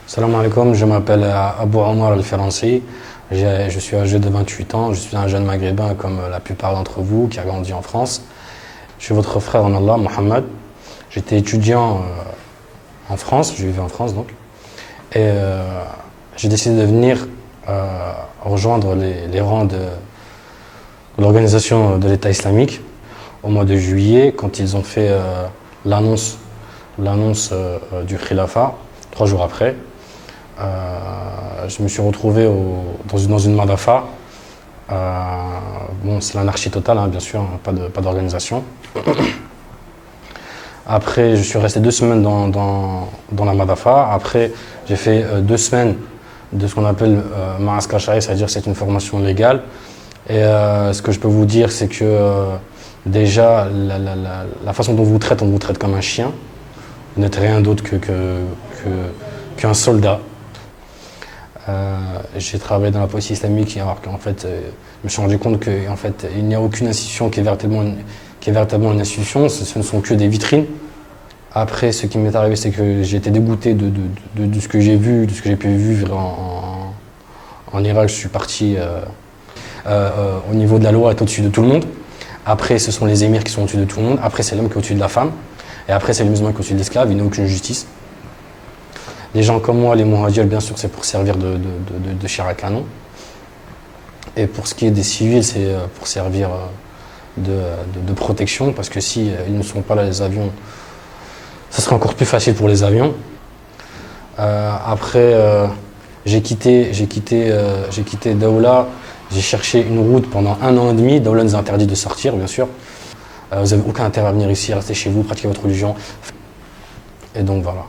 Salam alaikum, je m'appelle Abou Omar Al-Firansi, je suis âgé de 28 ans, je suis un jeune maghrébin comme la plupart d'entre vous qui a grandi en France. Je suis votre frère en Allah, Mohamed. J'étais étudiant en France, je vivais en France donc, et j'ai décidé de venir rejoindre les rangs de l'organisation de l'État islamique au mois de juillet quand ils ont fait l'annonce du Khilafat, 3 jours après. Je me suis retrouvé dans une Madafa. Bon, c'est l'anarchie totale, hein, bien sûr, hein, pas d'organisation. Après, je suis resté 2 semaines dans la Madafa. Après, j'ai fait 2 semaines de ce qu'on appelle Ma'askar Shari, c'est-à-dire c'est une formation légale. Et ce que je peux vous dire, c'est que déjà, la façon dont on vous traite comme un chien. Vous n'êtes rien d'autre qu'un soldat. J'ai travaillé dans la police islamique et alors qu'en fait, je me suis rendu compte qu'en fait, il n'y a aucune institution qui est véritablement une institution, ce ne sont que des vitrines. Après, ce qui m'est arrivé, c'est que j'ai été dégoûté de ce que j'ai vu, de ce que j'ai pu vivre en Irak. Je suis parti au niveau de la loi, être au-dessus de tout le monde. Après, ce sont les émirs qui sont au-dessus de tout le monde. Après, c'est l'homme qui est au-dessus de la femme. Et après, c'est les musulmans qui sont au-dessus de l'esclave. Il n'y a aucune justice. Les gens comme moi, les muhajirs, bien sûr, c'est pour servir de chair à canon. Et pour ce qui est des civils, c'est pour servir de protection, parce que si ils ne sont pas là, les avions, ça sera encore plus facile pour les avions. Après, j'ai quitté Daoula, j'ai cherché une route pendant 1 an et demi. Daoula nous a interdit de sortir, bien sûr. Vous n'avez aucun intérêt à venir ici, à rester chez vous, pratiquer votre religion. Et donc voilà.